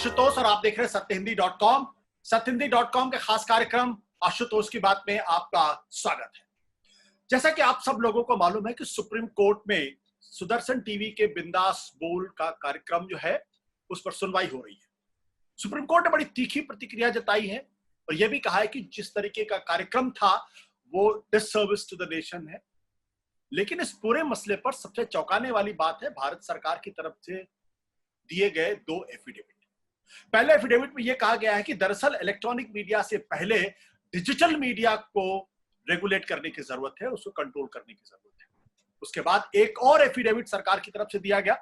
आशुतोष और आप देख रहे हैं सत्यहिंदी.com। सत्यहिंदी.com के खास कार्यक्रम आशुतोष की बात में आपका स्वागत है। जैसा कि आप सब लोगों को मालूम है कि सुप्रीम कोर्ट में सुदर्शन टीवी के बिंदास बोल का कार्यक्रम जो है उस पर सुनवाई हो रही है। सुप्रीम कोर्ट ने बड़ी तीखी प्रतिक्रिया जताई है और यह भी कहा है कि जिस तरीके का कार्यक्रम था वो डिससर्विस टू द नेशन है। लेकिन इस पूरे मसले पर सबसे चौंकाने वाली बात है भारत सरकार की तरफ से दिए गए दो एफिडेविट। पहले एफिडेविट में यह कहा गया है कि दरअसल इलेक्ट्रॉनिक मीडिया से पहले डिजिटल मीडिया को रेगुलेट करने की जरूरत है, उसको कंट्रोल करने की जरूरत है। उसके बाद एक और एफिडेविट सरकार की तरफ से दिया गया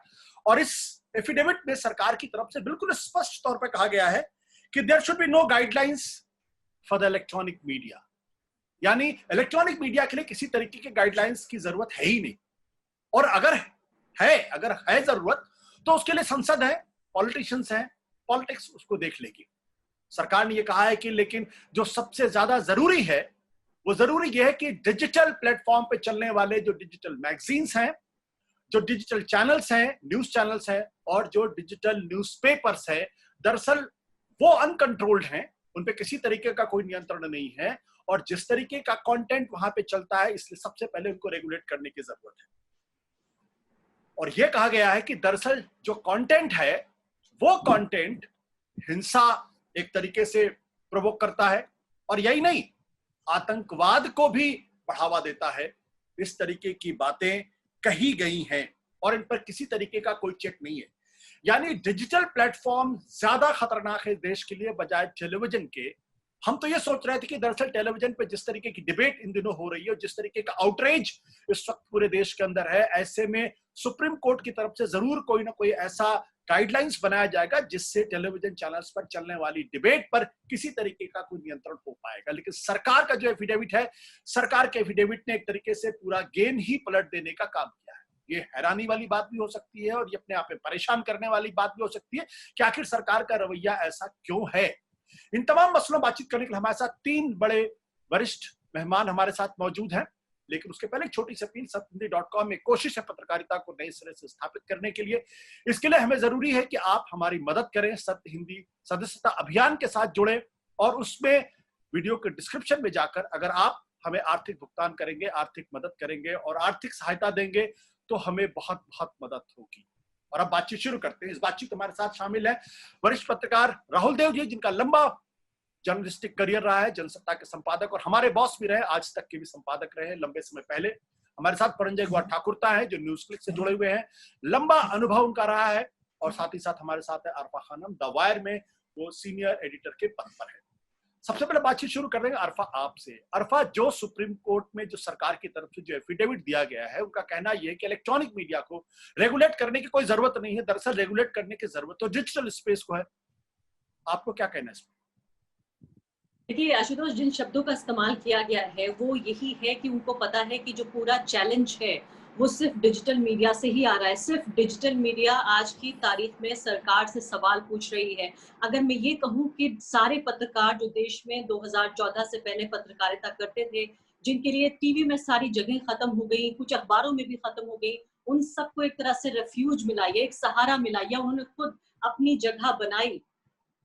और इस एफिडेविट में सरकार की तरफ से बिल्कुल स्पष्ट तौर पर कहा गया है कि there should be no guidelines for the electronic media, यानी इलेक्ट्रॉनिक मीडिया के लिए किसी तरीके के गाइडलाइंस की जरूरत है ही नहीं। और अगर है जरूरत तो उसके लिए संसद है, पॉलिटिशियंस हैं, पॉलिटिक्स उसको देख लेगी। सरकार ने यह कहा है कि लेकिन जो सबसे ज्यादा जरूरी है वो जरूरी यह है कि डिजिटल प्लेटफॉर्म पे चलने वाले जो डिजिटल मैगजीन्स हैं, जो डिजिटल चैनल्स हैं, न्यूज चैनल्स हैं और जो डिजिटल न्यूज़पेपर्स हैं, दरअसल वो अनकंट्रोल्ड हैं, उन पे किसी तरीके का कोई नियंत्रण नहीं है और जिस तरीके का कंटेंट वहां पे चलता है इसलिए सबसे पहले उनको रेगुलेट करने की जरूरत है। और यह कहा गया है कि दरअसल जो कंटेंट है वो कंटेंट हिंसा एक तरीके से प्रोवोक करता है और यही नहीं, आतंकवाद को भी बढ़ावा देता है। इस तरीके की बातें कही गई हैं और इन पर किसी तरीके का कोई चेक नहीं है। यानी डिजिटल प्लेटफॉर्म ज्यादा खतरनाक है देश के लिए बजाय टेलीविजन के। हम तो ये सोच रहे थे कि दरअसल टेलीविजन पे जिस तरीके की डिबेट इन दिनों हो रही है और जिस तरीके का आउटरीच इस वक्त पूरे देश के अंदर है, ऐसे में सुप्रीम कोर्ट की तरफ से जरूर कोई ना कोई ऐसा गाइडलाइंस बनाया जाएगा जिससे टेलीविजन चैनल्स पर चलने वाली डिबेट पर किसी तरीके का कोई नियंत्रण हो पाएगा। लेकिन सरकार का जो एफिडेविट है, सरकार के एफिडेविट ने एक तरीके से पूरा गेम ही पलट देने का काम किया है। ये हैरानी वाली बात भी हो सकती है और ये अपने आप में परेशान करने वाली बात भी हो सकती है कि आखिर सरकार का रवैया ऐसा क्यों है। इन तमाम मसलों बातचीत करने के लिए हमारे साथ तीन बड़े वरिष्ठ मेहमान हमारे साथ मौजूद हैं। लेकिन उसके पहले एक छोटी सी अपील। सत्यहिंदी.com में कोशिश है पत्रकारिता को नए सिरे से स्थापित करने के लिए। इसके लिए हमें जरूरी है कि आप हमारी मदद करें, सत्य हिंदी सदस्यता अभियान के साथ जुड़े और उसमें वीडियो के डिस्क्रिप्शन में जाकर अगर आप हमें आर्थिक भुगतान करेंगे, आर्थिक मदद करेंगे और आर्थिक सहायता देंगे तो हमें बहुत बहुत मदद होगी। और अब बातचीत शुरू करते हैं। इस बातचीत हमारे साथ शामिल है वरिष्ठ पत्रकार राहुल देव जी, जिनका लंबा जर्नलिस्टिक करियर रहा है, जनसत्ता के संपादक और हमारे बॉस भी रहे, आज तक के भी संपादक रहे लंबे समय पहले। हमारे साथ परंजय गुहा ठाकुरता है जो न्यूज क्लिक से जुड़े हुए हैं, लंबा अनुभव उनका रहा है। और साथ ही साथ हमारे साथ है अरफा खानम, द वायर में वो सीनियर एडिटर के पद पर है। सबसे पहले बातचीत शुरू कर देंगे अरफा आपसे। अरफा, जो सुप्रीम कोर्ट में जो सरकार की तरफ से जो एफिडेविट दिया गया है उनका कहना यह है कि इलेक्ट्रॉनिक मीडिया को रेगुलेट करने की कोई जरूरत नहीं है, दरअसल रेगुलेट करने की जरूरत तो डिजिटल स्पेस को है। आपको क्या कहना है इसमें? देखिए आशुतोष, जिन शब्दों का इस्तेमाल किया गया है वो यही है कि उनको पता है कि जो पूरा चैलेंज है वो सिर्फ डिजिटल मीडिया से ही आ रहा है। सिर्फ डिजिटल मीडिया आज की तारीख में सरकार से सवाल पूछ रही है। अगर मैं ये कहूँ कि सारे पत्रकार जो देश में 2014 से पहले पत्रकारिता करते थे, जिनके लिए टीवी में सारी जगह खत्म हो गई, कुछ अखबारों में भी खत्म हो गई, उन सबको एक तरह से रेफ्यूज मिला, एक सहारा मिला या उन्होंने खुद अपनी जगह बनाई,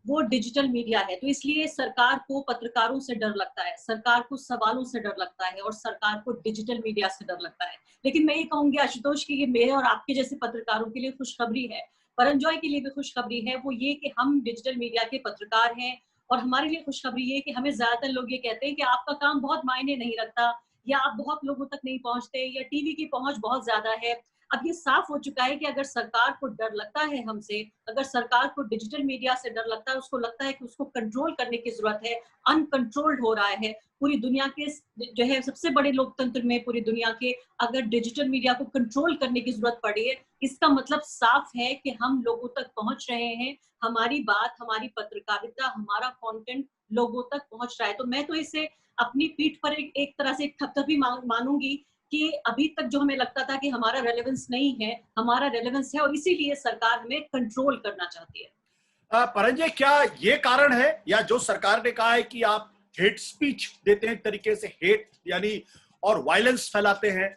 वो डिजिटल मीडिया है। तो इसलिए सरकार को पत्रकारों से डर लगता है, सरकार को सवालों से डर लगता है और सरकार को डिजिटल मीडिया से डर लगता है। लेकिन मैं ये कहूंगी आशुतोष कि ये मेरे और आपके जैसे पत्रकारों के लिए खुशखबरी है, परंजॉय के लिए भी खुशखबरी है। वो ये कि हम डिजिटल मीडिया के पत्रकार हैं और हमारे लिए खुशखबरी ये कि हमें ज्यादातर लोग ये कहते हैं कि आपका काम बहुत मायने नहीं रखता या आप बहुत लोगों तक नहीं पहुंचते या टीवी की पहुंच बहुत ज्यादा है। अब ये साफ हो चुका है कि अगर सरकार को डर लगता है हमसे, अगर सरकार को डिजिटल मीडिया से डर लगता है, उसको लगता है कि उसको कंट्रोल करने की जरूरत है, अनकंट्रोल्ड हो रहा है पूरी दुनिया के जो है सबसे बड़े लोकतंत्र में, पूरी दुनिया के अगर डिजिटल मीडिया को कंट्रोल करने की जरूरत पड़ी है, इसका मतलब साफ है कि हम लोगों तक पहुंच रहे हैं, हमारी बात, हमारी पत्रकारिता, हमारा कंटेंट लोगों तक पहुंच रहा है। तो मैं तो इसे अपनी पीठ पर एक तरह से थपथपी मानूंगी कि अभी तक जो हमें लगता था कि हमारा रेलेवेंस नहीं है, हमारा रेलेवेंस है और इसीलिए सरकार हमें कंट्रोल करना चाहती है। परंजय, क्या ये कारण है या जो सरकार ने कहा है कि आप हेट स्पीच देते हैं, एक तरीके से हेट यानी और वायलेंस फैलाते हैं,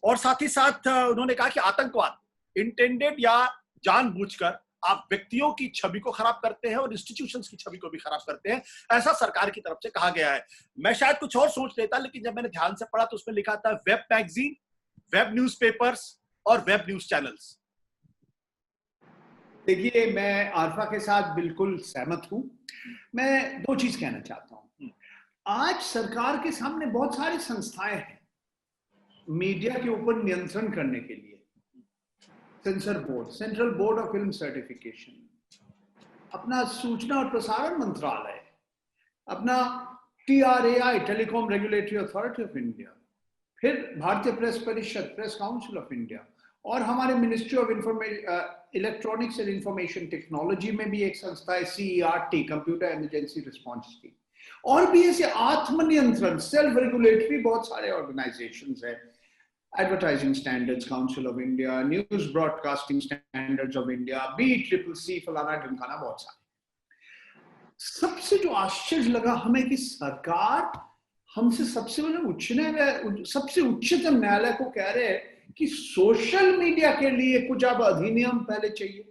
और साथ ही साथ उन्होंने कहा कि आतंकवाद इंटेंडेड या जानबूझकर आप व्यक्तियों की छवि को खराब करते हैं और इंस्टीट्यूशंस की छवि को भी खराब करते हैं, ऐसा सरकार की तरफ से कहा गया है। मैं शायद कुछ और सोच लेता, लेकिन जब मैंने ध्यान से पढ़ा तो उसमें लिखा था वेब मैगजीन, वेब न्यूज़पेपर्स और वेब न्यूज चैनल्स। देखिए, मैं आरफा के साथ बिल्कुल सहमत हूं। मैं दो चीज कहना चाहता हूं। आज सरकार के सामने बहुत सारी संस्थाएं हैं मीडिया के ऊपर नियंत्रण करने के लिए। Sensor board, central board of film certification, अपना सूचना और प्रसारण मंत्रालय, अपना TRAI, telecom regulatory authority of India, फिर भारतीय प्रेस परिषद, प्रेस काउंसिल ऑफ इंडिया, और हमारे ministry of electronics and information technology में भी एक संस्था है CERT, computer emergency response team, और भी ऐसे आत्मनियंत्रण सेल्फ रेगुलेटरी बहुत सारे ऑर्गेनाइजेशंस हैं। Advertising standards council of India, news broadcasting standards of India, BCCC, फलाना ढिमकाना, बहुत सारे। सबसे जो आश्चर्य लगा हमें कि सरकार हमसे सबसे उच्चतम न्यायालय को कह रहे हैं कि सोशल मीडिया के लिए कुछ अब अधिनियम पहले चाहिए।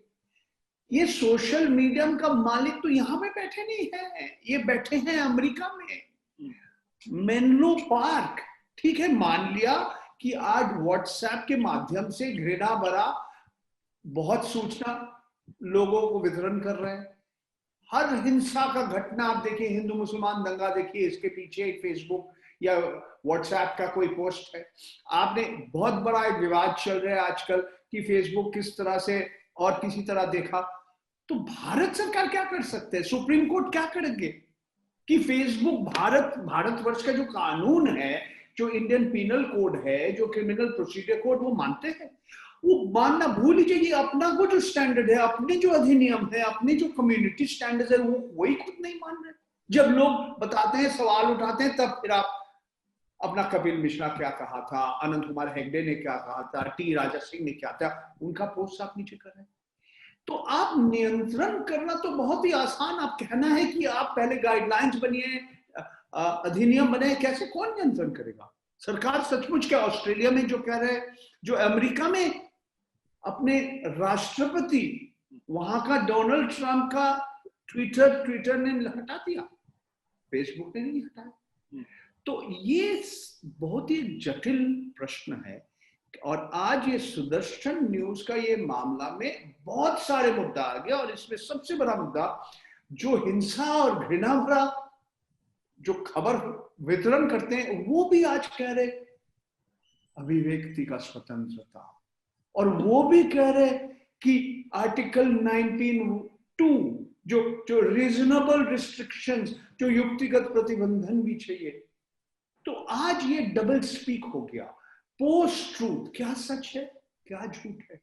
ये सोशल मीडिया का मालिक तो यहां में बैठे नहीं है, ये बैठे हैं अमेरिका में, मेनलो पार्क। ठीक है, मान लिया कि आज व्हाट्सएप के माध्यम से घृणा भरा बहुत सूचना लोगों को वितरण कर रहे हैं। हर हिंसा का घटना आप देखिए, हिंदू मुसलमान दंगा देखिए, इसके पीछे एक फेसबुक या व्हाट्सएप का कोई पोस्ट है। आपने बहुत बड़ा एक विवाद चल रहा है आजकल कि फेसबुक किस तरह से और किसी तरह देखा। तो भारत सरकार क्या कर सकते हैं, सुप्रीम कोर्ट क्या करेंगे कि फेसबुक भारतवर्ष का जो कानून है, जो इंडियन पिनल कोड है, जो क्रिमिनल प्रोसीजर कोड, वो मानते हैं? वो मानना भूल लीजिए। अपना वो जो स्टैंडर्ड है, अपने जो अधिनियम है, अपने जो कम्युनिटी स्टैंडर्ड है, वो वही खुद नहीं मान रहे। जब लोग बताते हैं, सवाल उठाते हैं, तब फिर आप अपना कपिल मिश्रा क्या कहा था, अनंत कुमार हेगड़े ने क्या कहा था, T राजा सिंह ने क्या था, उनका पोस्ट आप नीचे कर रहे हैं। तो आप नियंत्रण करना तो बहुत ही आसान। आप कहना है कि आप पहले गाइडलाइंस बनिए, अधिनियम बने, कैसे, कौन नियंत्रण करेगा? सरकार सचमुच क्या ऑस्ट्रेलिया में जो कह रहे हैं, जो अमेरिका में अपने राष्ट्रपति वहां का डोनाल्ड ट्रंप का ट्विटर ने हटा दिया, फेसबुक ने नहीं हटाया। तो ये बहुत ही जटिल प्रश्न है। और आज ये सुदर्शन न्यूज का ये मामला में बहुत सारे मुद्दा आ गया, और इसमें सबसे बड़ा मुद्दा जो हिंसा और घृणा भरा जो खबर वितरण करते हैं, वो भी आज कह रहे अभिव्यक्ति का स्वतंत्रता, और वो भी कह रहे कि आर्टिकल 19(2) जो रीजनेबल रिस्ट्रिक्शंस, जो युक्तिगत प्रतिबंधन भी चाहिए। तो आज ये डबल स्पीक हो गया। पोस्ट ट्रूथ, क्या सच है क्या झूठ है,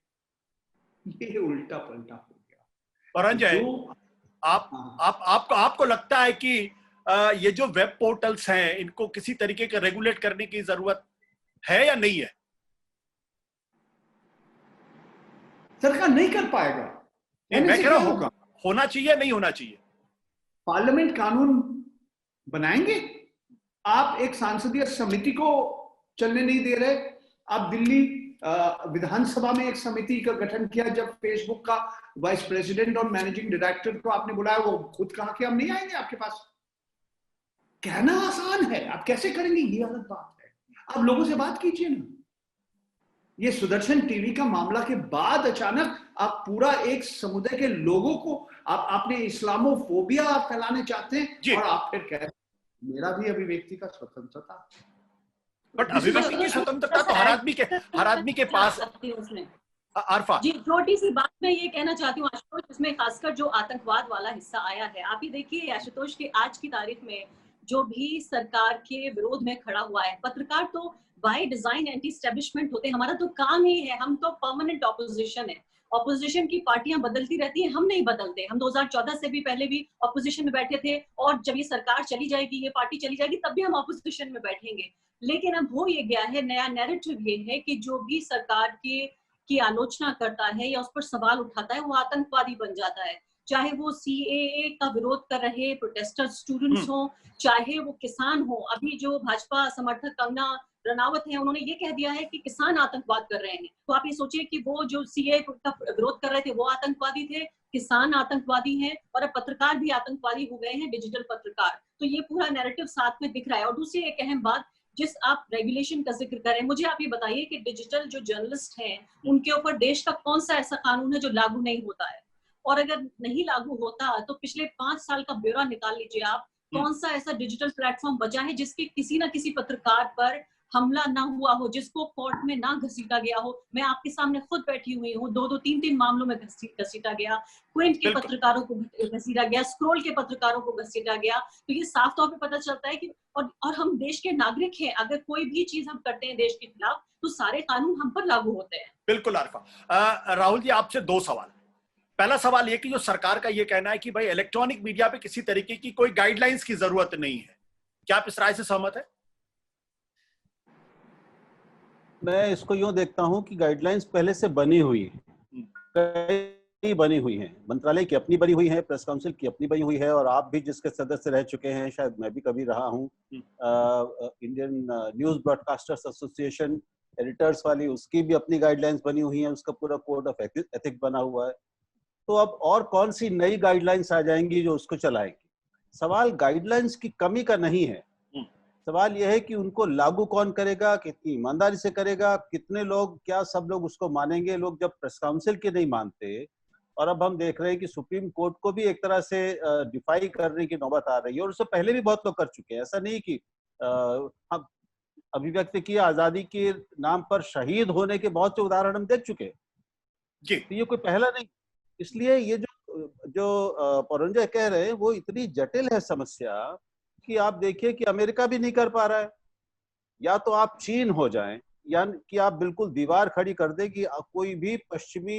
ये उल्टा पलटा हो गया। और अंजय, आपको लगता है कि ये जो वेब पोर्टल्स हैं, इनको किसी तरीके के रेगुलेट करने की जरूरत है या नहीं है? सरकार नहीं कर पाएगा। मैं कह रहा हूं, होना चाहिए नहीं होना चाहिए? पार्लियामेंट कानून बनाएंगे। आप एक सांसदीय समिति को चलने नहीं दे रहे। आप दिल्ली विधानसभा में एक समिति का गठन किया, जब फेसबुक का वाइस प्रेसिडेंट और मैनेजिंग डायरेक्टर को आपने बुलाया, वो खुद कहा कि हम नहीं आएंगे आपके पास। कहना आसान है, आप कैसे करेंगे ये अलग बात है। आप लोगों से बात कीजिए ना। ये सुदर्शन टीवी का मामला के बाद अचानक आप पूरा एक समुदाय के लोगों को आपने इस्लामोफोबिया आप फैलाने चाहते हैं, और आप फिर कह रहे हैं मेरा भी अभिव्यक्ति का स्वतंत्रता। बट अभिव्यक्ति की स्वतंत्रता तो हर आदमी के पास। आरफा जी, छोटी सी बात मैं ये कहना चाहती हूँ आशुतोष, इसमें खासकर जो आतंकवाद वाला हिस्सा आया है, आप ही देखिए आशुतोष के आज की तारीख में जो भी सरकार के विरोध में खड़ा हुआ है, पत्रकार तो बाय डिजाइन एंटी एस्टेब्लिशमेंट होते हैं। हमारा तो काम ही है, हम तो परमानेंट ऑपोजिशन है। ऑपोजिशन की पार्टियां बदलती रहती हैं, हम नहीं बदलते। हम 2014 से भी पहले भी ऑपोजिशन में बैठे थे, और जब ये सरकार चली जाएगी, ये पार्टी चली जाएगी, तब भी हम ऑपोजिशन में बैठेंगे। लेकिन अब हो ये गया है, नया नैरेटिव ये है कि जो भी सरकार की आलोचना करता है या उस पर सवाल उठाता है, वो आतंकवादी बन जाता है। चाहे वो CAA का विरोध कर रहे प्रोटेस्टर स्टूडेंट्स हो, चाहे वो किसान हो। अभी जो भाजपा समर्थक कंगना रनावत है, उन्होंने ये कह दिया है कि किसान आतंकवाद कर रहे हैं। तो आप ये सोचिए कि वो जो CAA का विरोध कर रहे थे वो आतंकवादी थे, किसान आतंकवादी हैं, और अब पत्रकार भी आतंकवादी हो गए हैं, डिजिटल पत्रकार। तो ये पूरा नैरेटिव साथ में दिख रहा है। और दूसरी एक अहम बात, जिस आप रेगुलेशन का जिक्र करें, मुझे आप ये बताइए कि डिजिटल जो जर्नलिस्ट हैं उनके ऊपर देश का कौन सा ऐसा कानून है जो लागू नहीं होता है? और अगर नहीं लागू होता तो पिछले 5 साल का ब्यौरा निकाल लीजिए आप, कौन सा ऐसा डिजिटल प्लेटफॉर्म बचा है जिसके किसी ना किसी पत्रकार पर हमला ना हुआ हो, जिसको कोर्ट में ना घसीटा गया हो। मैं आपके सामने खुद बैठी हुई हूँ, 2-2, 3-3 मामलों में घसीटा गया, क्विंट के पत्रकारों को घसीटा गया, स्क्रोल के पत्रकारों को घसीटा गया। तो ये साफ तौर पे पता चलता है कि और हम देश के नागरिक हैं, अगर कोई भी चीज हम करते हैं देश के खिलाफ तो सारे कानून हम पर लागू होते हैं। बिल्कुल आरिफा। राहुल जी, आपसे 2 सवाल। पहला सवाल ये कि जो सरकार का ये कहना है कि भाई इलेक्ट्रॉनिक मीडिया पे किसी तरीके की कोई गाइडलाइंस की जरूरत नहीं है, क्या आप इस राय से सहमत है? मैं इसको यूं देखता हूं कि गाइडलाइंस पहले से बनी हुई है, कई बनी हुई हैं। मंत्रालय की अपनी बनी हुई है, प्रेस काउंसिल की अपनी बनी हुई है, और आप भी जिसके सदस्य रह चुके हैं, शायद मैं भी कभी रहा हूं, Indian news broadcasters association editors वाली, उसकी भी अपनी गाइडलाइंस बनी हुई है, उसका पूरा कोड ऑफ एथिक्स बना हुआ है। तो अब और कौन सी नई गाइडलाइंस आ जाएंगी जो उसको चलाएंगी? सवाल गाइडलाइंस की कमी का नहीं है, सवाल यह है कि उनको लागू कौन करेगा, कितनी ईमानदारी से करेगा, कितने लोग, क्या सब लोग उसको मानेंगे? लोग जब प्रेस काउंसिल के नहीं मानते, और अब हम देख रहे हैं कि सुप्रीम कोर्ट को भी एक तरह से डिफाई करने की नौबत आ रही है, और उससे पहले भी बहुत लोग कर चुके हैं। ऐसा नहीं कि हम अभिव्यक्ति की आजादी के नाम पर शहीद होने के बहुत से उदाहरण हम देख चुके हैं जी। तो ये कोई पहला नहीं। इसलिए ये जो परंजय कह रहे हैं वो इतनी जटिल है समस्या कि आप देखिए कि अमेरिका भी नहीं कर पा रहा है। या तो आप चीन हो जाएं, या कि आप बिल्कुल दीवार खड़ी कर दें कि कोई भी पश्चिमी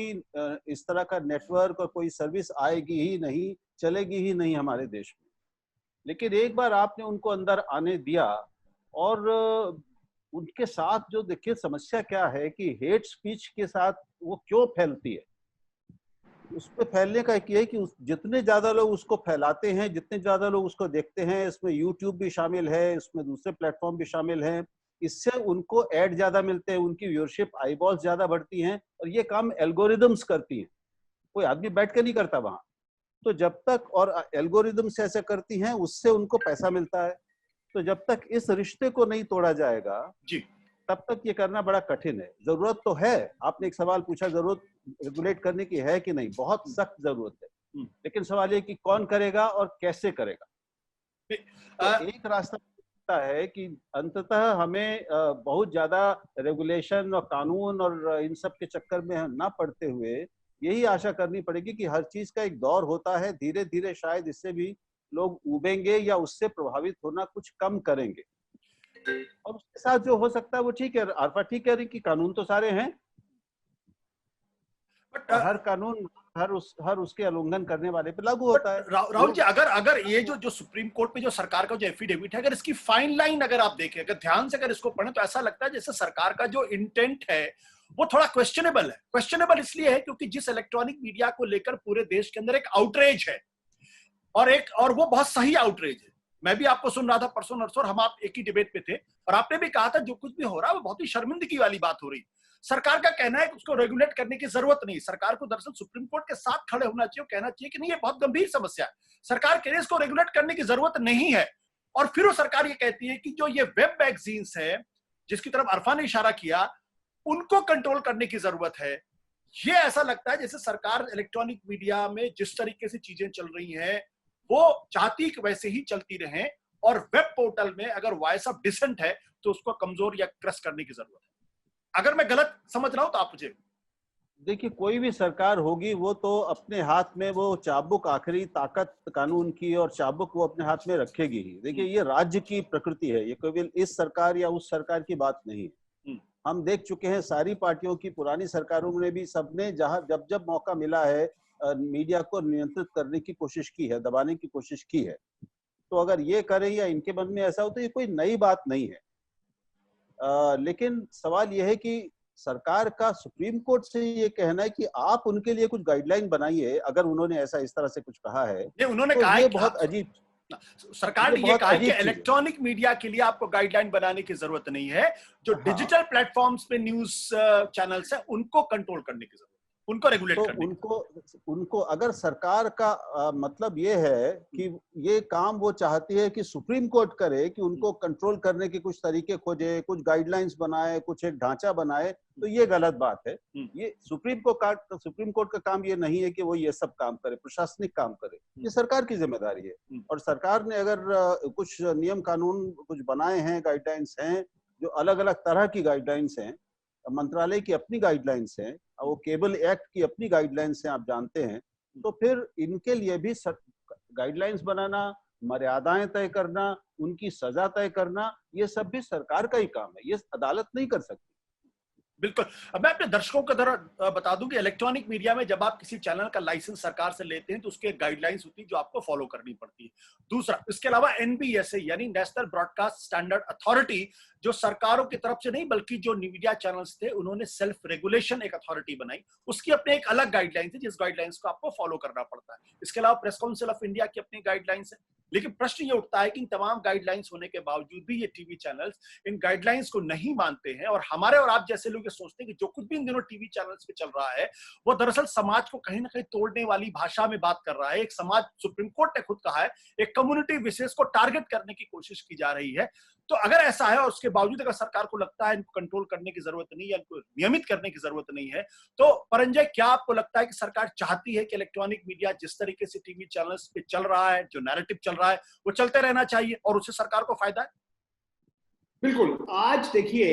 इस तरह का नेटवर्क और कोई सर्विस आएगी ही नहीं, चलेगी ही नहीं हमारे देश में। लेकिन एक बार आपने उनको अंदर आने दिया, और उनके साथ जो देखिए समस्या क्या है कि हेट स्पीच के साथ वो क्यों फैलती है, उस पे फैलने का एक ये है कि जितने ज्यादा लोग उसको फैलाते हैं, जितने ज्यादा लोग उसको देखते हैं, इसमें यूट्यूब भी शामिल है, इसमें दूसरे प्लेटफॉर्म भी शामिल हैं, इससे उनको ऐड ज्यादा मिलते हैं, उनकी व्यूअरशिप आईबॉल्स ज्यादा बढ़ती हैं, और ये काम एल्गोरिदम्स करती हैं, कोई आदमी बैठ के नहीं करता वहां। तो जब तक, और एल्गोरिदम्स ऐसे करती हैं, उससे उनको पैसा मिलता है। तो जब तक इस रिश्ते को नहीं तोड़ा जाएगा जी, तब तक ये करना बड़ा कठिन है। जरूरत तो है, आपने एक सवाल पूछा जरूरत रेगुलेट करने की है कि नहीं, बहुत सख्त जरूरत है, लेकिन सवाल ये कि कौन करेगा और कैसे करेगा। तो एक रास्ता है कि अंततः हमें बहुत ज्यादा रेगुलेशन और कानून और इन सब के चक्कर में ना पड़ते हुए यही आशा करनी पड़ेगी कि हर चीज का एक दौर होता है, धीरे धीरे शायद इससे भी लोग उबेंगे या उससे प्रभावित होना कुछ कम करेंगे, और उसके साथ जो हो सकता है वो ठीक है। आरफा ठीक कह रही कि कानून तो सारे हैं, हर कानून हर उसके उल्लंघन करने वाले पे लागू होता है। राहुल जी, अगर ये जो सुप्रीम कोर्ट में जो सरकार का जो एफिडेविट है, अगर इसकी फाइन लाइन अगर आप देखें, अगर ध्यान से अगर इसको पढ़ें, तो ऐसा लगता है जैसे सरकार का जो इंटेंट है वो थोड़ा क्वेश्चनेबल है। क्वेश्चनेबल इसलिए है क्योंकि जिस इलेक्ट्रॉनिक मीडिया को लेकर पूरे देश के अंदर एक आउटरेज है, और वो बहुत सही आउटरेज है। मैं भी आपको सुन रहा था परसों नरसों, हम आप एक ही डिबेट पे थे, और आपने भी कहा था जो कुछ भी हो रहा है वो बहुत ही शर्मिंदगी वाली बात हो रही। सरकार का कहना है कि उसको रेगुलेट करने की जरूरत नहीं। सरकार को दरअसल सुप्रीम कोर्ट के साथ खड़े होना चाहिए, कहना चाहिए कि नहीं, ये बहुत गंभीर समस्या है, सरकार के लिए इसको रेगुलेट करने की जरूरत नहीं है। और फिर वो सरकार ये कहती है कि जो ये वेब मैगजीन्स है, जिसकी तरफ अरफा ने इशारा किया, उनको कंट्रोल करने की जरूरत है। ये ऐसा लगता है जैसे सरकार इलेक्ट्रॉनिक मीडिया में जिस तरीके से चीजें चल रही हैं वो चाहती कि वैसे ही चलती रहें, और वेब पोर्टल में अगर वॉइस ऑफ डिसेंट है तो उसको कमजोर या क्रश करने की जरूरत है। अगर मैं गलत समझ रहा हूं तो आप मुझे देखिए, कोई भी सरकार होगी वो तो अपने हाथ में वो चाबुक, आखिरी ताकत कानून की, और चाबुक वो अपने हाथ में रखेगी ही। देखिए, ये राज्य की प्रकृति है, ये केवल इस सरकार या उस सरकार की बात नहीं है। हम देख चुके हैं सारी पार्टियों की, पुरानी सरकारों में भी सबने जहां जब जब मौका मिला है मीडिया को नियंत्रित करने की कोशिश की है, दबाने की कोशिश की है। तो अगर ये करें या इनके मन में ऐसा हो तो ये कोई नई बात नहीं है। लेकिन सवाल यह है कि सरकार का सुप्रीम कोर्ट से ये कहना है कि आप उनके लिए कुछ गाइडलाइन बनाइए, अगर उन्होंने ऐसा इस तरह से कुछ कहा है नहीं, उन्होंने तो कहा ये कि बहुत अजीब, सरकार ने ये बहुत कहा है कि अजीब चीज है। इलेक्ट्रॉनिक मीडिया के लिए आपको गाइडलाइन बनाने की जरूरत नहीं है, जो हाँ। डिजिटल प्लेटफॉर्म्स पे न्यूज चैनल्स है उनको कंट्रोल करने की जरूरत, उनको रेगुलेट तो करने की। उनको अगर सरकार का मतलब ये है कि ये काम वो चाहती है कि सुप्रीम कोर्ट करे, कि उनको कंट्रोल करने के कुछ तरीके खोजे, कुछ गाइडलाइंस बनाए, कुछ एक ढांचा बनाए, तो ये गलत बात है। ये सुप्रीम कोर्ट का काम ये नहीं है कि वो ये सब काम करे, प्रशासनिक काम करे, ये सरकार की जिम्मेदारी है। और सरकार ने अगर कुछ नियम कानून कुछ बनाए हैं, गाइडलाइंस हैं, जो अलग अलग तरह की गाइडलाइंस हैं, मंत्रालय की अपनी गाइडलाइंस हैं, वो केबल एक्ट की अपनी गाइडलाइंस हैं, आप जानते हैं, तो फिर इनके लिए भी गाइडलाइंस बनाना, मर्यादाएं तय करना, उनकी सजा तय करना, ये सब भी सरकार का ही काम है, ये अदालत नहीं कर सकती। बिल्कुल। अब मैं अपने दर्शकों को जरा बता दूं कि इलेक्ट्रॉनिक मीडिया में जब आप किसी चैनल का लाइसेंस सरकार से लेते हैं तो उसकी एक गाइडलाइंस होती है जो आपको फॉलो करनी पड़ती है। दूसरा, इसके अलावा एनबीएसए यानी नेशनल ब्रॉडकास्ट स्टैंडर्ड अथॉरिटी, जो सरकारों की तरफ से नहीं बल्कि जो मीडिया चैनल्स थे उन्होंने सेल्फ रेगुलेशन एक अथॉरिटी बनाई, उसकी अपने एक अलग गाइडलाइंस है जिस गाइडलाइंस को आपको फॉलो करना पड़ता है। इसके अलावा प्रेस काउंसिल ऑफ इंडिया की अपनी गाइडलाइंस है। लेकिन प्रश्न ये उठता है कि इन तमाम गाइडलाइंस होने के बावजूद भी ये टीवी चैनल्स इन गाइडलाइंस को नहीं मानते हैं, और हमारे और आप जैसे लोग ये सोचते हैं कि जो कुछ भी इन दिनों टीवी चैनल्स पे चल रहा है वो दरअसल समाज को कहीं ना कहीं तोड़ने वाली भाषा में बात कर रहा है। एक समाज, सुप्रीम कोर्ट ने खुद कहा है, एक कम्युनिटी विशेष को टारगेट करने की कोशिश की जा रही है। तो अगर ऐसा है और उसके बावजूद अगर सरकार को लगता है इनको कंट्रोल करने की जरूरत नहीं है, इनको नियमित करने की जरूरत नहीं है, तो परंजय, क्या आपको लगता है कि सरकार चाहती है कि इलेक्ट्रॉनिक मीडिया जिस तरीके से टीवी चैनल्स पे चल रहा है, जो नैरेटिव चल रहा है, वो चलते रहना चाहिए और उससे सरकार को फायदा है? बिल्कुल। आज देखिए,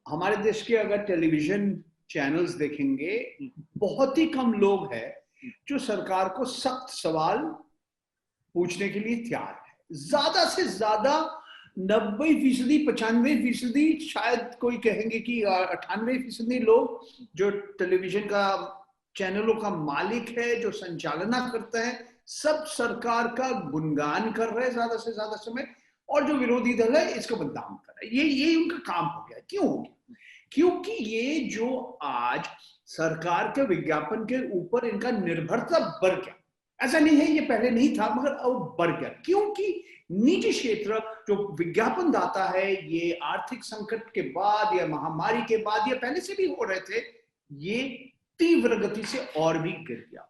हमारे देश के अगर टेलीविजन चैनल्स देखेंगे, बहुत ही कम लोग हैं जो सरकार को सख्त सवाल पूछने के लिए तैयार है। ज्यादा से ज्यादा 90%, 95%, शायद कोई कहेंगे कि 98% लोग जो टेलीविजन का चैनलों का मालिक है, जो संचालना करता है, सब सरकार का गुणगान कर रहे हैं ज्यादा से ज्यादा समय, और जो विरोधी दल है इसको बदनाम कर रहा है। ये उनका काम हो गया। क्यों हो गया? क्योंकि ये जो आज सरकार के विज्ञापन के ऊपर इनका निर्भरता बढ़ गया। ऐसा नहीं है ये पहले नहीं था, मगर अब बढ़ गया, क्योंकि निजी क्षेत्र जो विज्ञापन दाता है, ये आर्थिक संकट के बाद या महामारी के बाद या पहले से भी हो रहे थे, ये तीव्र गति से और भी गिर गया।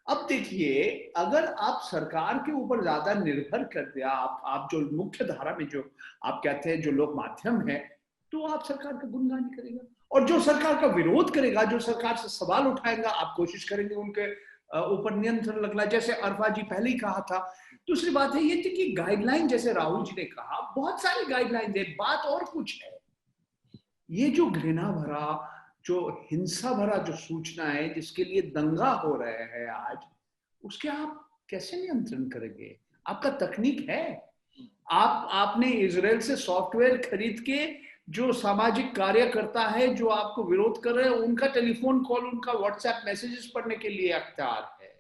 अब देखिए, अगर आप सरकार के ऊपर ज्यादा निर्भर कर दिया, आप जो मुख्य धारा में जो आप कहते हैं जो लोक माध्यम है, तो आप सरकार का गुणगान ही करेगा, और जो सरकार का विरोध करेगा, जो सरकार से सवाल उठाएगा, आप कोशिश करेंगे उनके ऊपर नियंत्रण लगना, जैसे अरफा जी पहले ही कहा था। दूसरी बात है ये थी कि गाइडलाइन, जैसे राहुल जी ने कहा, बहुत सारी गाइडलाइन है। बात और कुछ है, ये जो घृणा भरा, जो हिंसा भरा जो सूचना है, जिसके लिए दंगा हो रहे हैं आज, उसके आप कैसे नियंत्रण करेंगे? आपका तकनीक है, आपने इजराइल से सॉफ्टवेयर खरीद के जो सामाजिक कार्यकर्ता है जो आपको विरोध कर रहे हैं, उनका टेलीफोन कॉल, उनका व्हाट्सएप मैसेजेस पढ़ने के लिए अख्तियार है,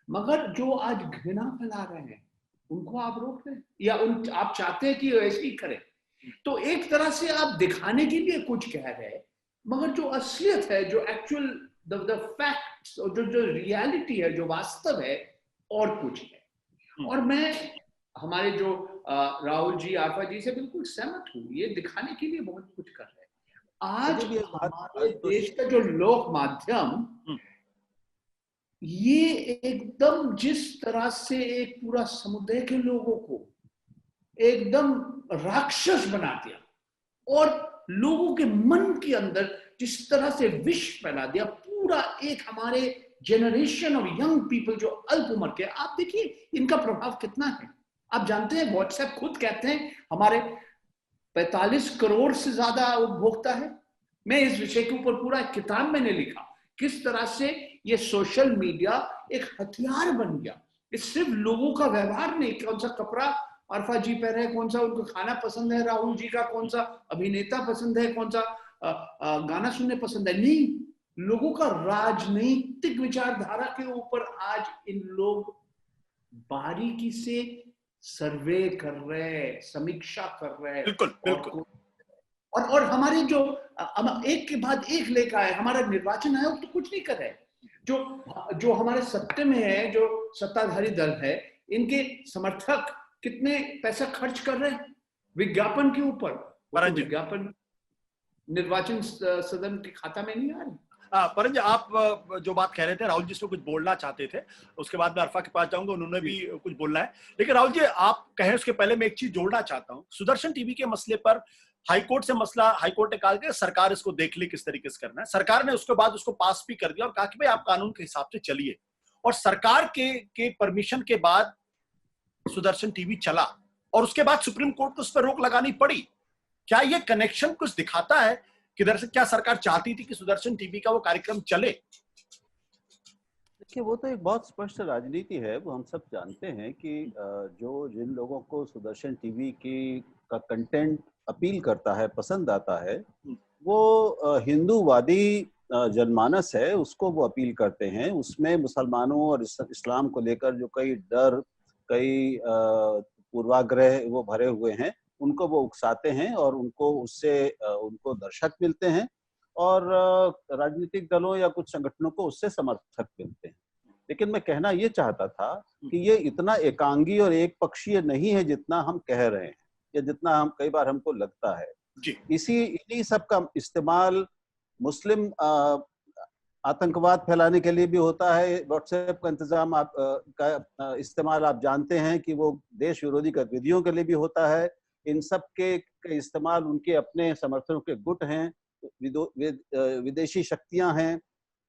मगर जो आज घृणा फैला रहे हैं उनको आप रोक रहे हैं, या आप चाहते हैं कि ऐसे ही करें। तो एक तरह से आप दिखाने के लिए कुछ कह रहे हैं, मगर जो असलियत है, जो एक्चुअल द फैक्ट्स, जो रियलिटी है, जो वास्तव है, और कुछ है। और मैं हमारे जो राहुल जी, आफा जी से बिल्कुल सहमत हूँ, ये दिखाने के लिए बहुत कुछ कर रहे हैं। आज हमारे देश का जो लोक माध्यम, ये एकदम जिस तरह से एक पूरा समुदाय के लोगों को एकदम राक्षस बना दिया, और लोगों के मन के अंदर जिस तरह से विष फैला दिया, पूरा एक हमारे जनरेशन ऑफ यंग पीपल जो अल्प उम्र के, आप देखिए इनका प्रभाव कितना है। आप जानते हैं, व्हाट्सएप खुद कहते हैं हमारे 45 करोड़ से ज्यादा उपभोक्ता है। मैं इस विषय के ऊपर पूरा किताब मैंने लिखा, किस तरह से ये सोशल मीडिया एक हथियार बन गया। ये सिर्फ लोगों का व्यवहार नहीं, कौन सा कपड़ा अरफा जी पहन रहे, कौन सा उनको खाना पसंद है राहुल जी का, कौन सा अभिनेता पसंद है, कौन सा गाना सुनने पसंद है, नहीं, लोगों का राजनीतिक विचारधारा के ऊपर आज इन लोग बारीकी से सर्वे कर रहे हैं, समीक्षा कर रहे हैं। बिल्कुल बिल्कुल। और हमारे जो एक के बाद एक लेकर आए, हमारा निर्वाचन आयोग तो कुछ नहीं कर रहे। जो हमारे सत्ता में है, जो सत्ताधारी दल है, इनके समर्थक कितने पैसा खर्च कर रहे हैं विज्ञापन के ऊपर। तो विज्ञापन निर्वाचन सदन के खाता में नहीं आ रही। परंज जी, आप जो बात कह रहे थे, राहुल जी इसमें कुछ बोलना चाहते थे, उसके बाद मैं अरफा के पास जाऊंगा, उन्होंने भी कुछ बोलना है। लेकिन राहुल जी, आप कहें उसके पहले मैं एक चीज जोड़ना चाहता हूं। सुदर्शन टीवी के मसले पर हाईकोर्ट से मसला, हाईकोर्ट ने कहा कि सरकार इसको देख ले किस तरीके से करना है। सरकार ने उसके बाद उसको पास भी कर दिया और कहा कि भाई आप कानून के हिसाब से चलिए। और सरकार के परमिशन के बाद सुदर्शन टीवी चला और उसके बाद सुप्रीम कोर्ट को उस पर रोक लगानी पड़ी। क्या ये कनेक्शन कुछ दिखाता है कि दरअसल क्या सरकार चाहती थी कि सुदर्शन टीवी का वो कार्यक्रम चले? देखिए, वो तो एक बहुत स्पष्ट राजनीति है, वो हम सब जानते हैं कि जिन लोगों को सुदर्शन टीवी का कंटेंट अपील करता है, पसंद आता है, वो हिंदूवादी जनमानस है, उसको वो अपील करते हैं। उसमें मुसलमानों और इस्लाम को लेकर जो कई डर, कई पूर्वाग्रह वो भरे हुए हैं, उनको वो उकसाते हैं और उनको दर्शक मिलते हैं और राजनीतिक दलों या कुछ संगठनों को उससे समर्थक मिलते हैं। लेकिन मैं कहना ये चाहता था कि ये इतना एकांगी और एक पक्षीय नहीं है जितना हम कह रहे हैं या जितना हम कई बार हमको लगता है। इन्हीं सब का इस्तेमाल मुस्लिम आतंकवाद फैलाने के लिए भी होता है। व्हाट्सएप का इस्तेमाल आप जानते हैं कि वो देश विरोधी गतिविधियों के लिए भी होता है। इन सब के इस्तेमाल उनके अपने समर्थकों के गुट हैं, विदेशी शक्तियां हैं,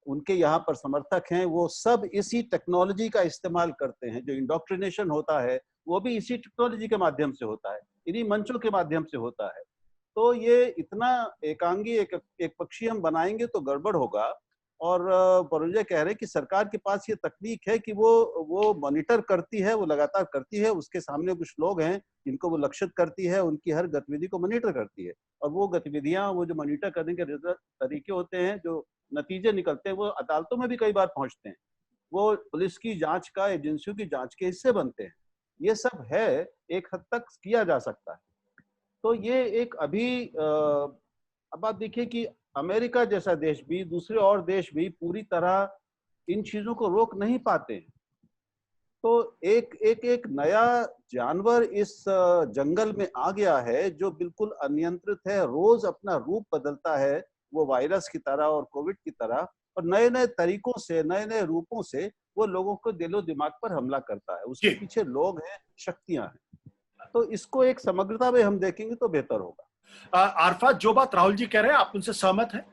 उनके यहाँ पर समर्थक हैं, वो सब इसी टेक्नोलॉजी का इस्तेमाल करते हैं। जो इंडोक्ट्रिनेशन होता है वो भी इसी टेक्नोलॉजी के माध्यम से होता है, इन्हीं मंचों के माध्यम से होता है। तो ये इतना एकांगी, एक पक्षी हम बनाएंगे तो गड़बड़ होगा। और परुंजय कह रहे हैं कि सरकार के पास ये तकनीक है कि वो मॉनिटर करती है, वो लगातार करती है। उसके सामने कुछ लोग हैं जिनको वो लक्षित करती है, उनकी हर गतिविधि को मॉनिटर करती है। और वो गतिविधियां, वो जो मॉनिटर करने के तरीके होते हैं, जो नतीजे निकलते हैं, वो अदालतों में भी कई बार पहुंचते हैं। वो पुलिस की जांच का, एजेंसियों की जांच के हिस्से बनते हैं। ये सब है, एक हद तक किया जा सकता है। तो ये एक अभी अब आप देखिए कि अमेरिका जैसा देश भी, दूसरे और देश भी पूरी तरह इन चीजों को रोक नहीं पाते हैं। तो एक नया जानवर इस जंगल में आ गया है जो बिल्कुल अनियंत्रित है, रोज अपना रूप बदलता है, वो वायरस की तरह और कोविड की तरह, और नए नए तरीकों से, नए नए रूपों से वो लोगों को दिलो दिमाग पर हमला करता है। उसके पीछे लोग हैं, शक्तियां हैं। तो इसको एक समग्रता में हम देखेंगे तो बेहतर होगा। आरफा, जो बात राहुल जी कह रहे हैं, आप उनसे सहमत हैं?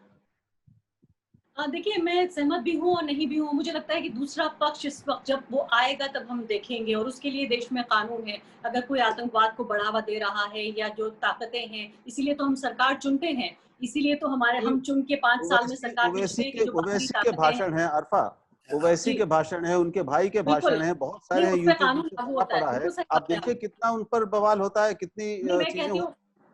देखिए, मैं सहमत भी हूँ और नहीं भी हूँ। मुझे लगता है कि दूसरा पक्ष इस वक्त जब वो आएगा तब हम देखेंगे, और उसके लिए देश में कानून है। अगर कोई आतंकवाद को बढ़ावा दे रहा है या जो ताकतें हैं, इसीलिए तो हम सरकार चुनते हैं, इसीलिए तो हम चुन के 5 साल में सरकार ओवैसी के भाषण है आरफा, ओवैसी के भाषण है, उनके भाई के भाषण है, बहुत सारे हैं, यूट्यूब पड़ा है। आप देखिए कितना उन पर बवाल होता है, कितनी चीजें,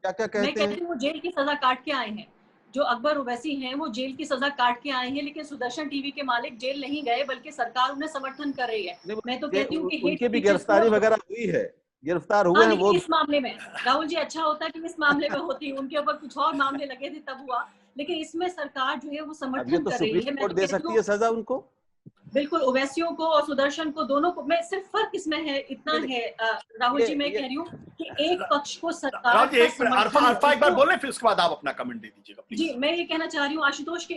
क्या क्या कहते हैं। मैं कहती हूँ वो जेल की सजा काट के आए हैं। जो अकबर ओवैसी हैं वो जेल की सजा काट के आए हैं, लेकिन सुदर्शन टीवी के मालिक जेल नहीं गए, बल्कि सरकार उन्हें समर्थन कर रही है। मैं तो कहती हूँ कि उनकी भी गिरफ्तारी वगैरह हुई है, गिरफ्तार हुए हैं वो। इस मामले में राहुल जी, अच्छा होता कि इस मामले में होती, उनके ऊपर कुछ और मामले लगे थे तब हुआ, लेकिन इसमें सरकार जो है वो समर्थन कर रही है। कोर्ट दे सकती है सजा उनको, बिल्कुल, ओवैसियों को और सुदर्शन को, दोनों को। मैं सिर्फ फर्क इसमें है, इतना है राहुल जी, मैं कह रही हूँ कि एक पक्ष को सरकार अरफा एक बार बोले, फिर उसके बाद आप अपना कमेंट दे दीजिएगा प्लीज। जी, मैं ये कहना चाह रही हूँ आशुतोष के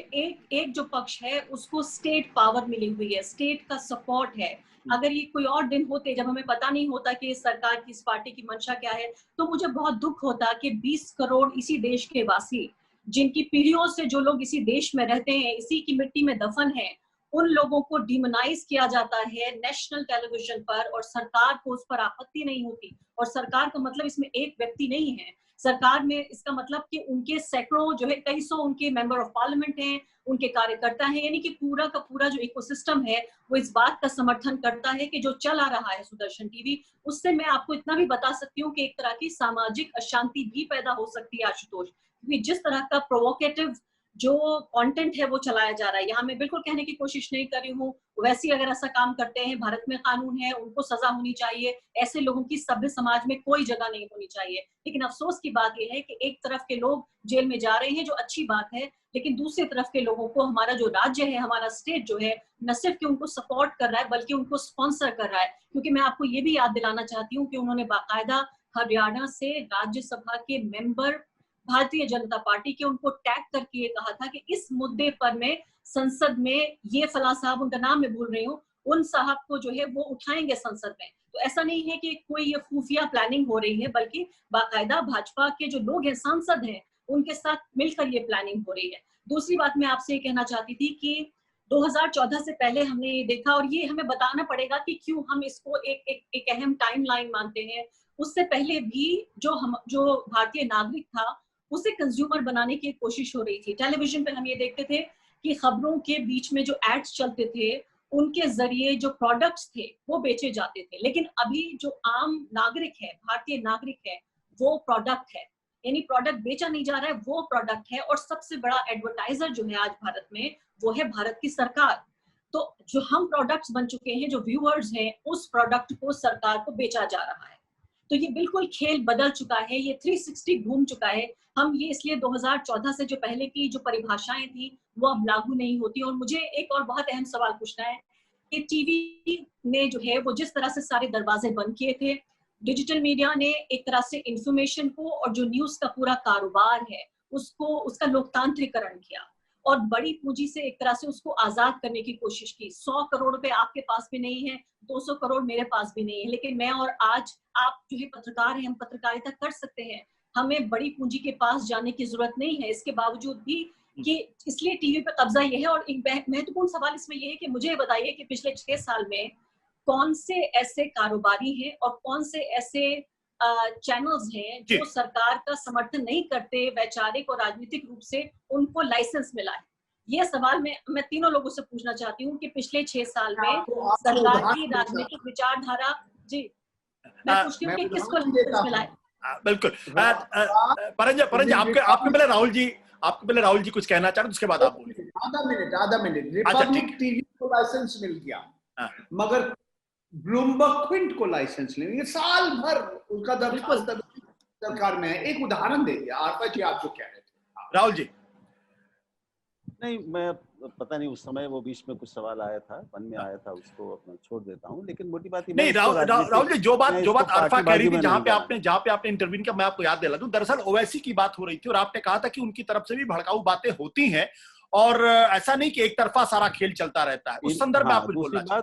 एक जो पक्ष है उसको स्टेट पावर मिली हुई है, स्टेट का सपोर्ट है। अगर ये कोई और दिन होते जब हमें पता नहीं होता कि इस सरकार की, इस पार्टी की मंशा क्या है, तो मुझे बहुत दुख होता कि 20 करोड़ इसी देश के वासी, जिनकी पीढ़ियों से जो लोग इसी देश में रहते हैं, इसी की मिट्टी में दफन है, उन लोगों को डिमोनाइज किया जाता है नेशनल टेलीविजन पर, और सरकार को उस पर आपत्ति नहीं होती। और सरकार का मतलब इसमें एक व्यक्ति नहीं है, सरकार में इसका मतलब कि उनके सैकड़ों जो है, कई सौ उनके मेंबर ऑफ पार्लियामेंट हैं, उनके कार्यकर्ता हैं, यानी कि पूरा का पूरा जो इकोसिस्टम है वो इस बात का समर्थन करता है कि जो चल आ रहा है सुदर्शन टीवी, उससे मैं आपको इतना भी बता सकती हूँ कि एक तरह की सामाजिक अशांति भी पैदा हो सकती है आशुतोष, क्योंकि जिस तरह का प्रोवोकेटिव जो कंटेंट है वो चलाया जा रहा है। यहाँ मैं बिल्कुल कहने की कोशिश नहीं कर रही हूँ वैसे अगर ऐसा काम करते हैं, भारत में कानून है, उनको सजा होनी चाहिए, ऐसे लोगों की सभ्य समाज में कोई जगह नहीं होनी चाहिए। लेकिन अफसोस की बात यह है कि एक तरफ के लोग जेल में जा रहे हैं, जो अच्छी बात है, लेकिन दूसरी तरफ के लोगों को हमारा जो राज्य है, हमारा स्टेट जो है, न सिर्फ कि उनको सपोर्ट कर रहा है बल्कि उनको स्पॉन्सर कर रहा है। क्योंकि मैं आपको ये भी याद दिलाना चाहती हूँ कि उन्होंने बाकायदा हरियाणा से राज्यसभा के मेंबर भारतीय जनता पार्टी के उनको टैग करके ये कहा था कि इस मुद्दे पर मैं संसद में ये फला साहब, उनका नाम मैं भूल रही हूँ, उन साहब को जो है वो उठाएंगे संसद में। तो ऐसा नहीं है कि कोई ये खुफिया प्लानिंग हो रही है, बल्कि बाकायदा भाजपा के जो लोग हैं, सांसद हैं, उनके साथ मिलकर ये प्लानिंग हो रही है। दूसरी बात मैं आपसे ये कहना चाहती थी कि 2014 से पहले हमने ये देखा, और ये हमें बताना पड़ेगा कि क्यों हम इसको एक अहम टाइमलाइन मानते हैं। उससे पहले भी जो भारतीय नागरिक था उसे कंज्यूमर बनाने की कोशिश हो रही थी। टेलीविजन पे हम ये देखते थे कि खबरों के बीच में जो एड्स चलते थे उनके जरिए जो प्रोडक्ट्स थे वो बेचे जाते थे। लेकिन अभी जो आम नागरिक है, भारतीय नागरिक है, वो प्रोडक्ट है, यानी प्रोडक्ट बेचा नहीं जा रहा है, वो प्रोडक्ट है। और सबसे बड़ा एडवर्टाइजर जो है आज भारत में, वो है भारत की सरकार। तो जो हम प्रोडक्ट्स बन चुके हैं, जो व्यूअर्स हैं, उस प्रोडक्ट को सरकार को बेचा जा रहा है। तो ये बिल्कुल खेल बदल चुका है, ये 360 घूम चुका है। हम ये इसलिए 2014 से जो पहले की जो परिभाषाएं थी वो अब लागू नहीं होती। और मुझे एक और बहुत अहम सवाल पूछना है कि टीवी ने जो है वो जिस तरह से सारे दरवाजे बंद किए थे, डिजिटल मीडिया ने एक तरह से इंफॉर्मेशन को और जो न्यूज का पूरा कारोबार है उसका लोकतांत्रिकरण किया और बड़ी पूंजी से एक तरह से उसको आजाद करने की कोशिश की। 100 करोड़ रुपए आपके पास भी नहीं है, 200 करोड़ मेरे पास भी नहीं है, लेकिन मैं और आज आप जो है पत्रकार हैं, हम पत्रकारिता कर सकते हैं। हमें बड़ी पूंजी के पास जाने की जरूरत नहीं है। इसके बावजूद भी कि इसलिए टीवी पे कब्जा ये है। और एक महत्वपूर्ण सवाल इसमें ये है कि मुझे बताइए कि पिछले 6 साल में कौन से ऐसे कारोबारी हैं और कौन से ऐसे चैनल्स हैं जो सरकार का समर्थन नहीं करते, वैचारिक और राजनीतिक रूप से उनको लाइसेंस मिला है। ये सवाल मैं तीनों लोगों से पूछना चाहती हूँ कि पिछले 6 साल में सरकार की राजनीतिक विचारधारा, जी मैं पूछती हूँ कि किसको लाइसेंस मिला है। बिल्कुल। परंज आपके पहले राहुल जी कुछ कहना चाह रहे हैं, उसके बाद आप बोलिए। आधा मिनट रिपब्लिक टीवी को लाइसेंस मिल गया, मगर ब्लूमबर्ग क्विंट को लाइसेंस नहीं। ये साल भर उसका दरखास्त सरकार में है। एक उदाहरण दे दिया आरपा जी, आप जो कह रहे थे। राहुल जी। नहीं, मैं पता नहीं उस समय वो बीच में कुछ सवाल आया था, मन में आया था, उसको अपना छोड़ देता हूँ। लेकिन मोटी बात नहीं, राहुल जी, जो बात आरफा कह रही थी, जहाँ पे आपने इंटरव्यू किया, मैं आपको याद दिला दूं, दरअसल ओवैसी की बात हो रही थी और आपने कहा था कि उनकी तरफ से भी भड़काऊ बातें होती हैं और ऐसा नहीं कि एक तरफा सारा खेल चलता रहता है। उस संदर्भ में आप कुछ बोलना चाहिए।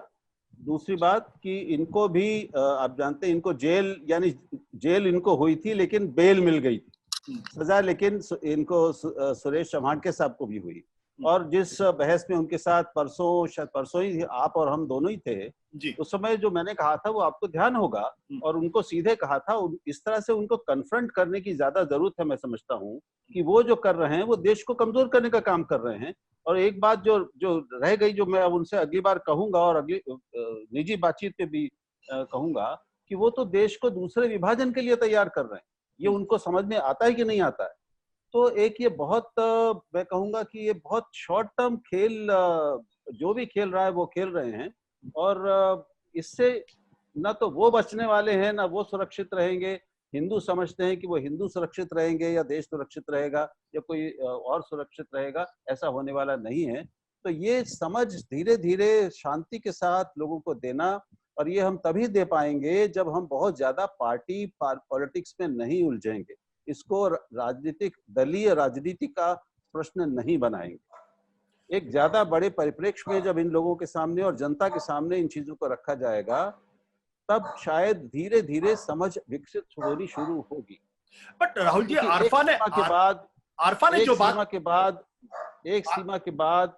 दूसरी बात कि इनको भी आप जानते हैं, इनको जेल इनको हुई थी लेकिन बेल मिल गई थी, सजा लेकिन इनको सुरेश चौहान साहब को भी हुई। और जिस बहस में उनके साथ परसों ही आप और हम दोनों ही थे, उस समय जो मैंने कहा था वो आपको ध्यान होगा, और उनको सीधे कहा था। इस तरह से उनको कन्फ्रंट करने की ज्यादा जरूरत है। मैं समझता हूँ कि वो जो कर रहे हैं वो देश को कमजोर करने का काम कर रहे हैं। और एक बात जो रह गई, जो मैं अब उनसे अगली बार कहूंगा और अगली निजी बातचीत में भी कहूंगा, कि वो तो देश को दूसरे विभाजन के लिए तैयार कर रहे हैं। ये उनको समझ में आता है कि नहीं आता है? तो एक ये बहुत, मैं कहूंगा कि ये बहुत शॉर्ट टर्म खेल, जो भी खेल रहा है वो खेल रहे हैं। और इससे ना तो वो बचने वाले हैं, ना वो सुरक्षित रहेंगे। हिंदू समझते हैं कि वो हिंदू सुरक्षित रहेंगे या देश सुरक्षित रहेगा या कोई और सुरक्षित रहेगा, ऐसा होने वाला नहीं है। तो ये समझ धीरे धीरे शांति के साथ लोगों को देना, और ये हम तभी दे पाएंगे जब हम बहुत ज्यादा पार्टी पॉलिटिक्स में नहीं उलझेंगे, इसको राजनीतिक दलीय राजनीति का प्रश्न नहीं बनाएंगे। एक ज्यादा बड़े परिप्रेक्ष्य में जब इन लोगों के सामने और जनता के सामने इन चीजों को रखा जाएगा, तब शायद धीरे धीरे समझ विकसित होनी शुरू होगी। बट राहुल जी, आरफा ने एक सीमा के बाद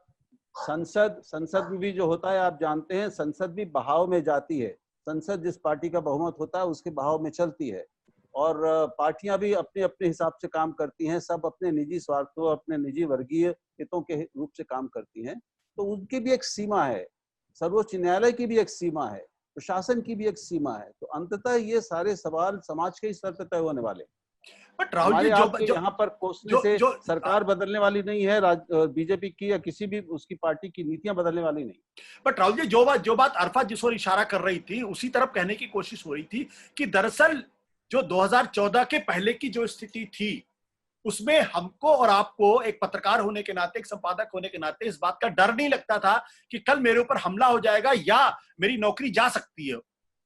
संसद में भी जो होता है, आप जानते हैं, संसद भी बहाव में जाती है। संसद जिस पार्टी का बहुमत होता है उसके बहाव में चलती है, और पार्टियां भी अपने अपने हिसाब से काम करती हैं। सब अपने निजी स्वार्थों, अपने निजी वर्गीय हितों के रूप से काम करती हैं। तो उनकी भी एक सीमा है, सर्वोच्च न्यायालय की भी एक सीमा है, प्रशासन की भी एक सीमा है। तो अंततः ये सारे सवाल समाज के स्तर पर तय होने वाले। बट राहुल जी, हमारे जो आपके जो यहाँ पर कोसने जो से जो सरकार बदलने वाली नहीं है, बीजेपी की या किसी भी उसकी पार्टी की नीतियां बदलने वाली नहीं। बट राहुल जी, जो बात अरफा जिस ओर इशारा कर रही थी, उसी तरफ कहने की कोशिश हो रही थी कि दरअसल जो 2014 के पहले की जो स्थिति थी, उसमें हमको और आपको एक पत्रकार होने के नाते, एक संपादक होने के नाते इस बात का डर नहीं लगता था कि कल मेरे ऊपर हमला हो जाएगा या मेरी नौकरी जा सकती है।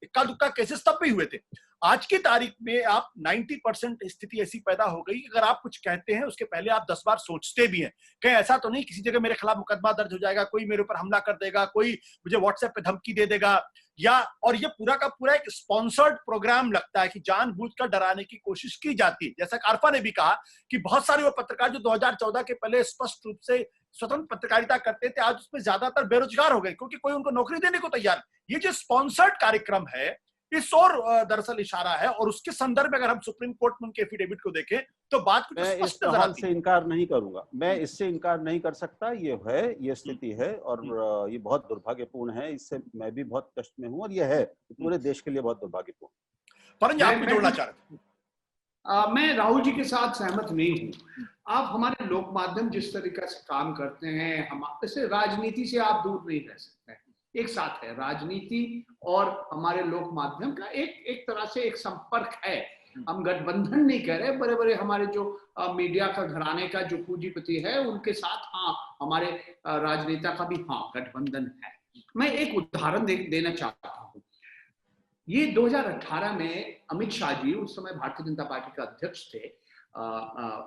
इक्का दुक्का केसेस तब भी हुए थे। आज की तारीख में आप 90% स्थिति ऐसी पैदा हो गई कि अगर आप कुछ कहते हैं उसके पहले आप 10 बार सोचते भी हैं। कहीं ऐसा तो नहीं किसी जगह मेरे खिलाफ मुकदमा दर्ज हो जाएगा, कोई मेरे ऊपर हमला कर देगा, कोई मुझे व्हाट्सएप पे धमकी दे देगा, या और ये पूरा का पूरा एक स्पॉन्सर्ड प्रोग्राम लगता है कि जानबूझकर डराने की कोशिश की जाती है। जैसा कि अरफा ने भी कहा कि बहुत सारे वो पत्रकार जो 2014 के पहले स्पष्ट रूप से स्वतंत्र पत्रकारिता करते थे, आज उसमें ज्यादातर बेरोजगार हो गए क्योंकि कोई उनको नौकरी देने को तैयार। ये जो स्पॉन्सर्ड कार्यक्रम है, इस और दरअसल इशारा है, और उसके संदर्भ में अगर हम सुप्रीम कोर्ट में उनके एफिडेविट को देखें तो बात कुछ मैं इस स्पष्ट नजर माहौल आती से है। इनकार नहीं करूंगा, मैं इससे इनकार नहीं कर सकता। ये है, ये स्थिति है और ये बहुत दुर्भाग्यपूर्ण है। इससे मैं भी बहुत कष्ट में हूं और ये है पूरे देश के लिए बहुत दुर्भाग्यपूर्ण। परंज, आप कुछ जोड़ना चाह रहे थे? मैं राहुल जी के साथ सहमत नहीं हूँ। आप हमारे लोक माध्यम जिस तरीके से काम करते हैं, हम इससे राजनीति से आप दूर नहीं रह सकते। एक साथ है राजनीति और हमारे लोक माध्यम का एक तरह से एक संपर्क है। हम गठबंधन नहीं कह रहे, बड़े बड़े हमारे जो मीडिया का घराने का जो पूंजीपति है उनके साथ हाँ हमारे राजनेता का भी हाँ गठबंधन है। मैं एक उदाहरण देना चाहता हूँ। ये 2018 में अमित शाह जी, उस समय भारतीय जनता पार्टी का अध्यक्ष थे,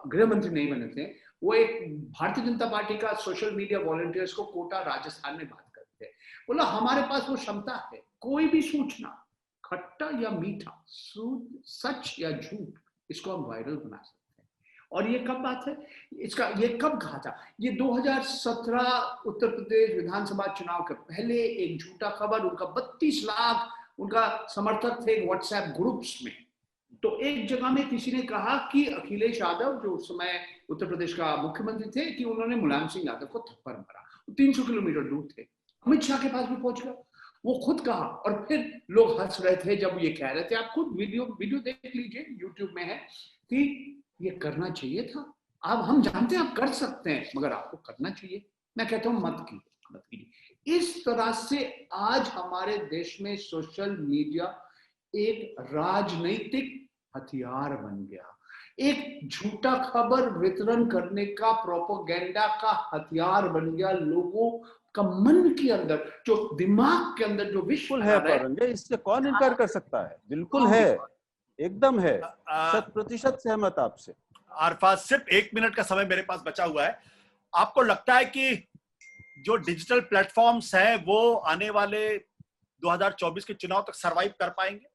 गृह मंत्री नहीं बने थे, वो एक भारतीय जनता पार्टी का सोशल मीडिया वॉलंटियर्स को कोटा राजस्थान में बात करते थे। बोला हमारे पास वो क्षमता है, कोई भी सूचना, खट्टा या मीठा, सच या झूठ, इसको हम वायरल बना सकते हैं। और ये कब बात है, इसका ये कब कहा था? ये 2017 उत्तर प्रदेश विधानसभा चुनाव के पहले एक झूठा खबर, उनका 32 लाख उनका समर्थक थे व्हाट्सएप ग्रुप्स में। तो एक जगह में किसी ने कहा कि अखिलेश यादव जो उस समय उत्तर प्रदेश का मुख्यमंत्री थे, कि उन्होंने मुलायम सिंह यादव को थप्पड़ मारा। 300 किलोमीटर दूर थे, अमित शाह के पास भी पहुंच गया, वो खुद कहा। और फिर लोग हंस रहे थे जब ये कह रहे थे। आप खुद वीडियो देख लीजिए, यूट्यूब में है, कि ये करना चाहिए था। आप हम जानते हैं आप कर सकते हैं, मगर आपको करना चाहिए। मैं कहता हूं मत कीजिए। इस तरह से आज हमारे देश में सोशल मीडिया एक राजनीतिक हथियार बन गया, एक झूठा खबर वितरण करने का, प्रोपेगेंडा का हथियार बन गया। लोगों का मन के अंदर, जो दिमाग के अंदर जो विश्व है परंजय, इससे कौन इनकार कर सकता है? बिल्कुल है, एकदम है, 100% सहमत आपसे। अरफा, सिर्फ 1 मिनट का समय मेरे पास बचा हुआ है। आपको लगता है कि जो डिजिटल प्लेटफॉर्म्स हैं वो आने वाले 2024 के चुनाव तक सरवाइव कर पाएंगे?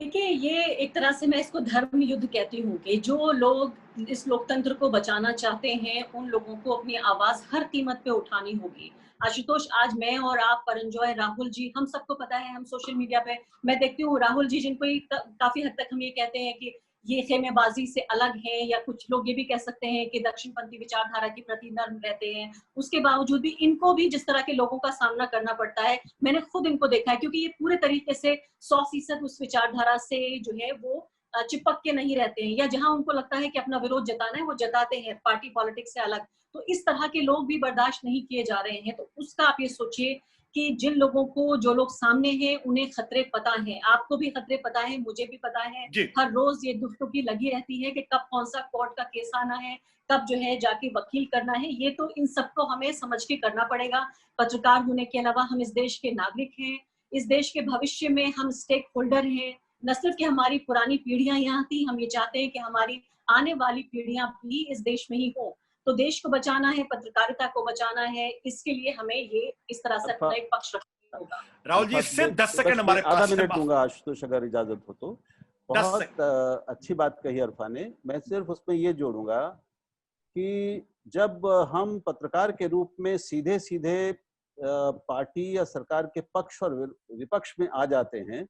देखिए, ये एक तरह से मैं इसको धर्म युद्ध कहती हूँ कि जो लोग इस लोकतंत्र को बचाना चाहते हैं, उन लोगों को अपनी आवाज हर कीमत पे उठानी होगी। आशुतोष, आज मैं और आप, परंजॉय, राहुल जी, हम सबको पता है, हम सोशल मीडिया पे मैं देखती हूँ राहुल जी, जिनको काफी हद तक हम ये कहते हैं कि ये खेमेबाजी से अलग हैं, या कुछ लोग ये भी कह सकते हैं कि दक्षिणपंथी विचारधारा के प्रति नर्म रहते हैं, उसके बावजूद भी इनको भी जिस तरह के लोगों का सामना करना पड़ता है, मैंने खुद इनको देखा है, क्योंकि ये पूरे तरीके से 100% उस विचारधारा से जो है वो चिपक के नहीं रहते हैं, या जहां उनको लगता है कि अपना विरोध जताना है वो जताते हैं, पार्टी पॉलिटिक्स से अलग। तो इस तरह के लोग भी बर्दाश्त नहीं किए जा रहे हैं। तो उसका आप ये सोचिए कि जिन लोगों को, जो लोग सामने हैं, उन्हें खतरे पता हैं, आपको भी खतरे पता है, मुझे भी पता है। हर रोज ये दुखी लगी रहती है कि कब कौन सा कोर्ट का केस आना है, कब जो है जाके वकील करना है। ये तो इन सबको हमें समझ के करना पड़ेगा। पत्रकार होने के अलावा हम इस देश के नागरिक हैं, इस देश के भविष्य में हम स्टेक होल्डर हैं। न सिर्फ कि हमारी पुरानी पीढ़ियां यहाँ थी, हम ये चाहते हैं कि हमारी आने वाली पीढ़ियां भी इस देश में ही हो। तो देश को बचाना है, पत्रकारिता को बचाना है, इसके लिए हमें ये इस तरह से अपना एक पक्ष रखना होगा। राहुल जी, सिर्फ 10 सेकंड हमारे पास, आधा मिनट दूंगा आशुतोष, अगर इजाजत हो तो। बहुत अच्छी बात कही अरफा ने। मैं सिर्फ उसमें ये जोड़ूंगा कि जब हम पत्रकार के रूप में सीधे सीधे पार्टी या सरकार के पक्ष और विपक्ष में आ जाते हैं,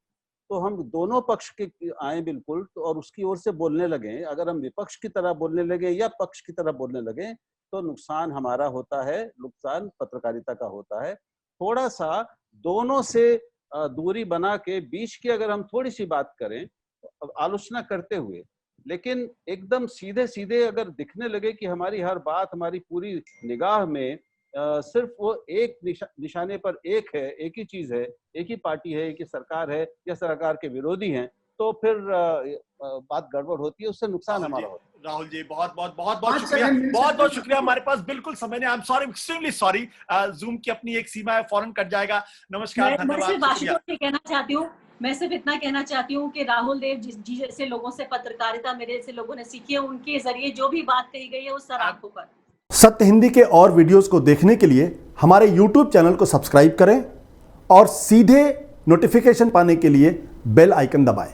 तो हम दोनों पक्ष के आए बिल्कुल, तो और उसकी ओर से बोलने लगे। अगर हम विपक्ष की तरह बोलने लगे या पक्ष की तरह बोलने लगे तो नुकसान हमारा होता है, नुकसान पत्रकारिता का होता है। थोड़ा सा दोनों से दूरी बना के बीच की अगर हम थोड़ी सी बात करें, आलोचना करते हुए, लेकिन एकदम सीधे सीधे अगर दिखने लगे कि हमारी हर बात, हमारी पूरी निगाह में सिर्फ वो एक निशाने पर एक है, एक ही चीज है, एक ही पार्टी है, एक ही सरकार है या सरकार के विरोधी हैं, तो फिर बात गड़बड़ होती है, उससे नुकसान हमारा होता है। राहुल जी बहुत बहुत बहुत बहुत शुक्रिया, बहुत बहुत शुक्रिया। हमारे पास बिल्कुल समय नहीं, I am sorry, extremely sorry, zoom की अपनी एक सीमा है, फौरन कट जाएगा। नमस्कार, धन्यवाद। मैं सिर्फ इतना कहना चाहती हूँ कि राहुल देव जी जैसे लोगों से पत्रकारिता मेरे जैसे लोगों ने सीखी है, उनके जरिए जो भी बात कही गई है उस सराखों पर। सत्य हिंदी के और वीडियोस को देखने के लिए हमारे YouTube चैनल को सब्सक्राइब करें और सीधे नोटिफिकेशन पाने के लिए बेल आइकन दबाएं।